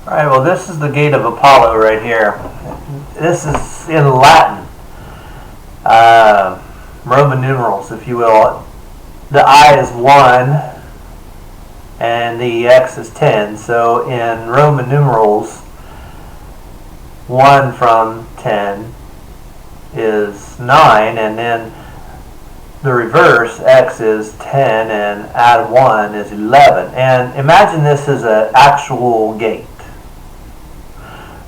Alright, well this is the gate of Apollo right here. This is in Latin. Roman numerals, if you will. The I is 1 and the X is 10. So in Roman numerals, 1 from 10 is 9, and then the reverse, X is 10 and add 1 is 11. And imagine this is an actual gate.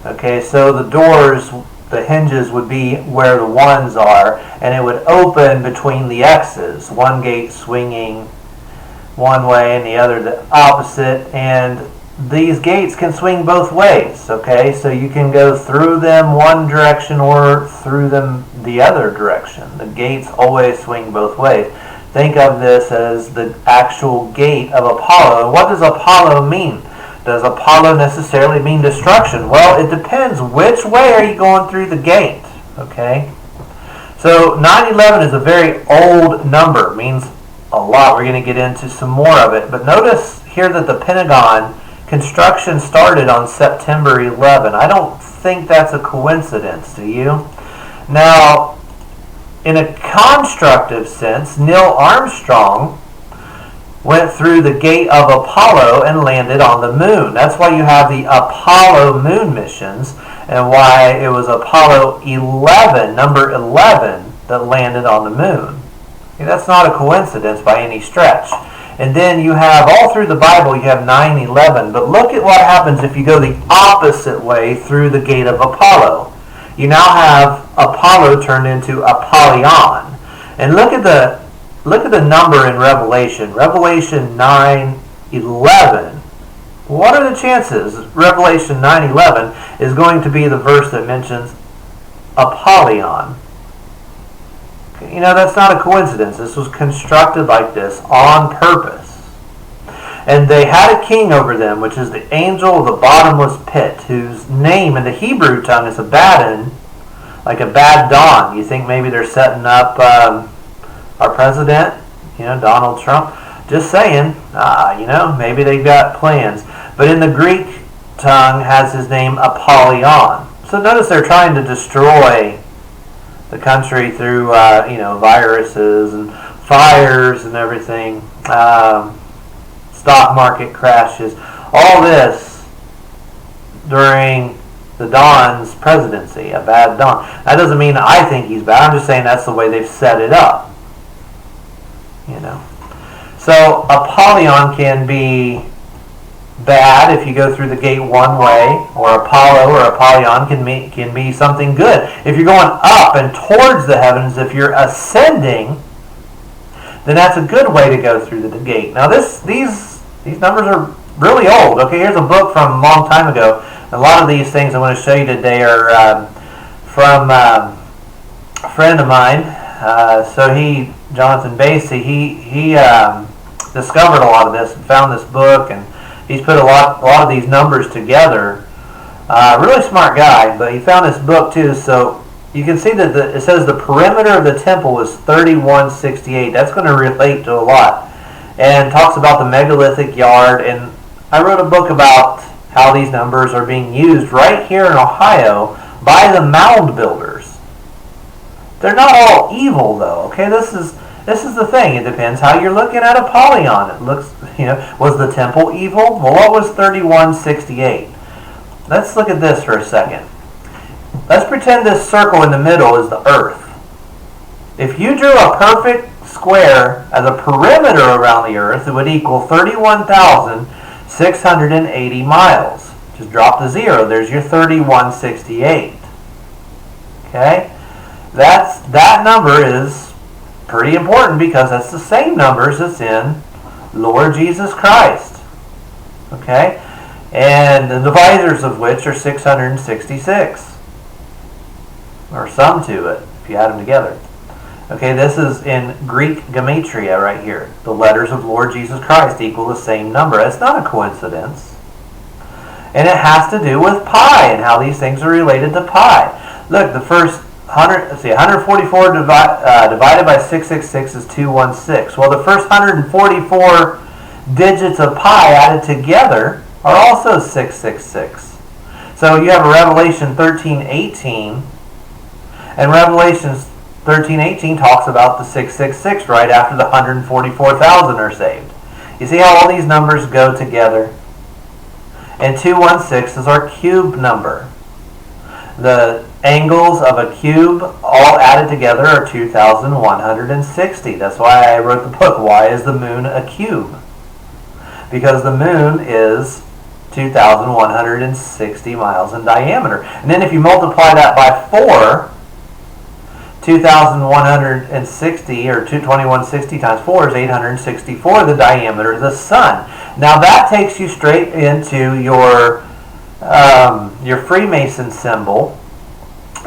Okay, so the doors, the hinges would be where the 1s are, and it would open between the X's. One gate swinging one way and the other the opposite, and these gates can swing both ways. Okay, so you can go through them one direction or through them the other direction. The gates always swing both ways. Think of this as the actual gate of Apollo. And what does Apollo mean? Does Apollo necessarily mean destruction? Well, it depends. Which way are you going through the gate? Okay, so 911 is a very old number. It means a lot. We're going to get into some more of it. But notice here that the Pentagon construction started on September 11. I don't think that's a coincidence, do you? Now, in a constructive sense, Neil Armstrong went through the gate of Apollo and landed on the moon. That's why you have the Apollo moon missions and why it was Apollo 11, number 11, that landed on the moon. Okay, that's not a coincidence by any stretch. And then you have, all through the Bible, you have 9/11. But look at what happens if you go the opposite way through the gate of Apollo. You now have Apollo turned into Apollyon. And look at the number in Revelation. Revelation 9:11. What are the chances Revelation 9:11 is going to be the verse that mentions Apollyon? You know, that's not a coincidence. This was constructed like this on purpose. And they had a king over them, which is the angel of the bottomless pit, whose name in the Hebrew tongue is Abaddon, like Abaddon. You think maybe they're setting up our president, Donald Trump? Just saying, maybe they've got plans. But in the Greek tongue has his name Apollyon. So notice they're trying to destroy the country through viruses and fires and everything, stock market crashes, all this during the Don's presidency, a bad Don. That doesn't mean I think he's bad. I'm just saying that's the way they've set it up. So Apollyon can be bad if you go through the gate one way, or Apollo or Apollyon can be something good. If you're going up and towards the heavens, if you're ascending, then that's a good way to go through the gate. Now these numbers are really old. Okay, here's a book from a long time ago. A lot of these things I want to show you today are from a friend of mine. Jonathan Basie, he discovered a lot of this and found this book, and he's put a lot of these numbers together. Really smart guy, but he found this book too. So you can see that it says the perimeter of the temple was 3168. That's going to relate to a lot, and talks about the megalithic yard. And I wrote a book about how these numbers are being used right here in Ohio by the mound builders. They're not all evil, though. Okay, this is the thing. It depends how you're looking at Apollyon. It looks, was the temple evil? Well, what was 3168? Let's look at this for a second. Let's pretend this circle in the middle is the earth. If you drew a perfect square as a perimeter around the earth, it would equal 31,680 miles. Just drop the 0. There's your 3168. Okay? That number is pretty important because that's the same numbers that's in Lord Jesus Christ. Okay? And the divisors of which are 666. Or some to it, if you add them together. Okay, this is in Greek gematria right here. The letters of Lord Jesus Christ equal the same number. It's not a coincidence. And it has to do with pi and how these things are related to pi. Look, the first 144 divided by 666 is 216. Well, the first 144 digits of pi added together are also 666. So you have a Revelation 13:18, and Revelation 13:18 talks about the 666 right after the 144,000 are saved. You see how all these numbers go together? And 216 is our cube number. The angles of a cube all added together are 2,160. That's why I wrote the book, Why is the Moon a Cube? Because the moon is 2,160 miles in diameter. And then if you multiply that by 4, 2,160 or 2160 times 4 is 864, the diameter of the sun. Now that takes you straight into your Freemason symbol,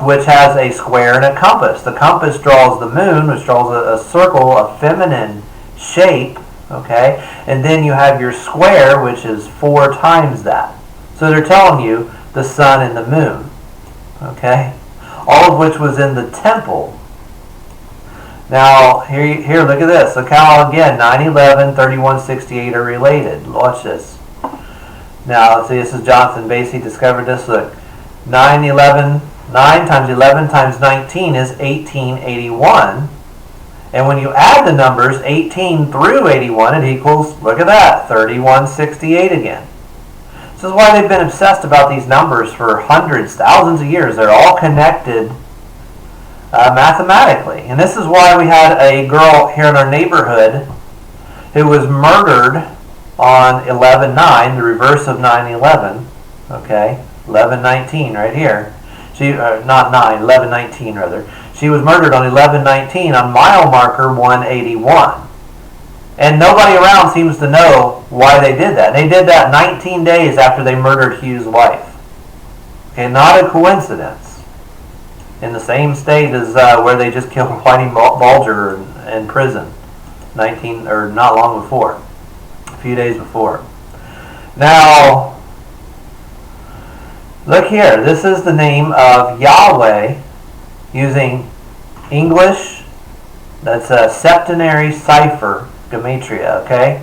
which has a square and a compass. The compass draws the moon, which draws a circle, a feminine shape, okay? And then you have your square, which is 4 times that. So they're telling you the sun and the moon, okay? All of which was in the temple. Now, here, look at this. Look how, again, 9/11, 3168 are related. Watch this. Now, let's see, this is Jonathan Basey discovered this. Look, 9 times 11 times 19 is 1881. And when you add the numbers 18 through 81, it equals, look at that, 3168 again. This is why they've been obsessed about these numbers for hundreds, thousands of years. They're all connected mathematically. And this is why we had a girl here in our neighborhood who was murdered on 11/9, the reverse of 9/11. Okay, 11/19 right here. She not 9, 11/19 rather. She was murdered on 11/19 on mile marker 181. And nobody around seems to know why they did that. They did that 19 days after they murdered Hugh's wife. Okay, not a coincidence. In the same state as where they just killed Whitey Bulger in prison, not long before, a few days before. Now, look here. This is the name of Yahweh using English. That's a septenary cipher. Gematria, okay?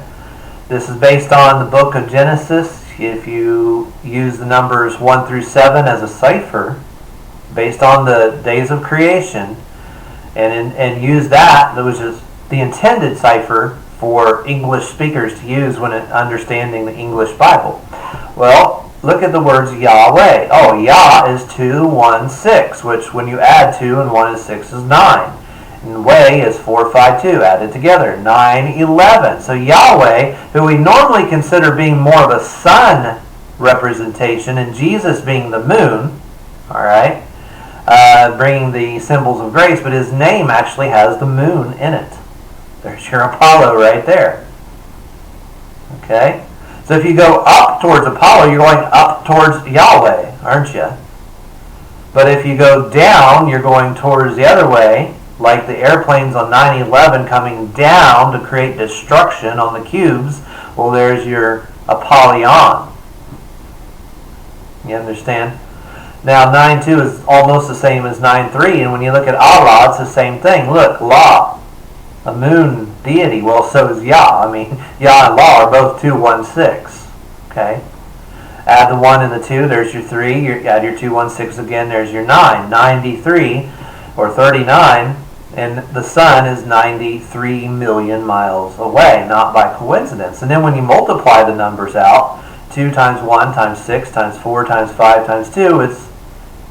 This is based on the book of Genesis. If you use the numbers 1 through 7 as a cipher, based on the days of creation, and use that, which is the intended cipher for English speakers to use when understanding the English Bible. Well, look at the words Yahweh. Oh, Yah is 216, which when you add 2 and 1 is 6 is 9. And Way is 452 added together, 911. So Yahweh, who we normally consider being more of a sun representation, and Jesus being the moon, all right, bringing the symbols of grace, but his name actually has the moon in it. There's your Apollo right there. Okay? So if you go up towards Apollo, you're going up towards Yahweh, aren't you? But if you go down, you're going towards the other way, like the airplanes on 9/11 coming down to create destruction on the cubes. Well, there's your Apollyon. You understand? Now, 9-2 is almost the same as 9-3, and when you look at Allah, it's the same thing. Look, La, a moon deity. Well, so is Yah. I mean, Yah and La are both 216. Okay? Add the 1 and the 2, there's your 3. You add your 216 again, there's your 9. 93, or 39, and the sun is 93 million miles away, not by coincidence. And then when you multiply the numbers out, 2 times 1 times 6 times 4 times 5 times 2, it's,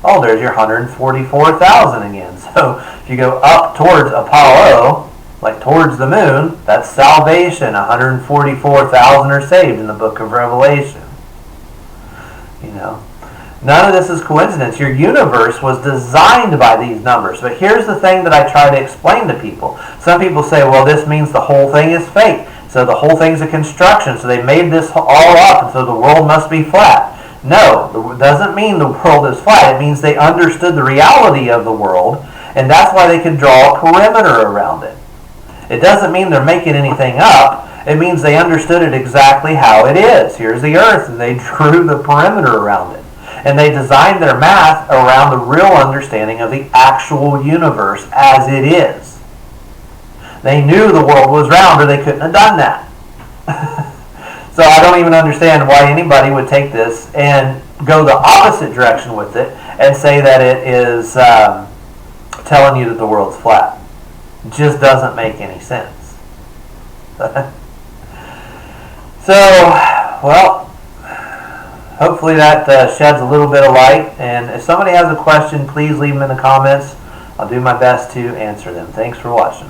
oh, there's your 144,000 again. So if you go up towards Apollo, like towards the moon, that's salvation. 144,000 are saved in the book of Revelation. You know, none of this is coincidence. Your universe was designed by these numbers. But here's the thing that I try to explain to people. Some people say, well, this means the whole thing is fake. So the whole thing's a construction. So they made this all up, and so the world must be flat. No, it doesn't mean the world is flat. It means they understood the reality of the world, and that's why they could draw a perimeter around it. It doesn't mean they're making anything up. It means they understood it exactly how it is. Here's the earth, and they drew the perimeter around it. And they designed their math around the real understanding of the actual universe as it is. They knew the world was round, or they couldn't have done that. So I don't even understand why anybody would take this and go the opposite direction with it and say that it is telling you that the world's flat. It just doesn't make any sense. So, well, hopefully that sheds a little bit of light. And if somebody has a question, please leave them in the comments. I'll do my best to answer them. Thanks for watching.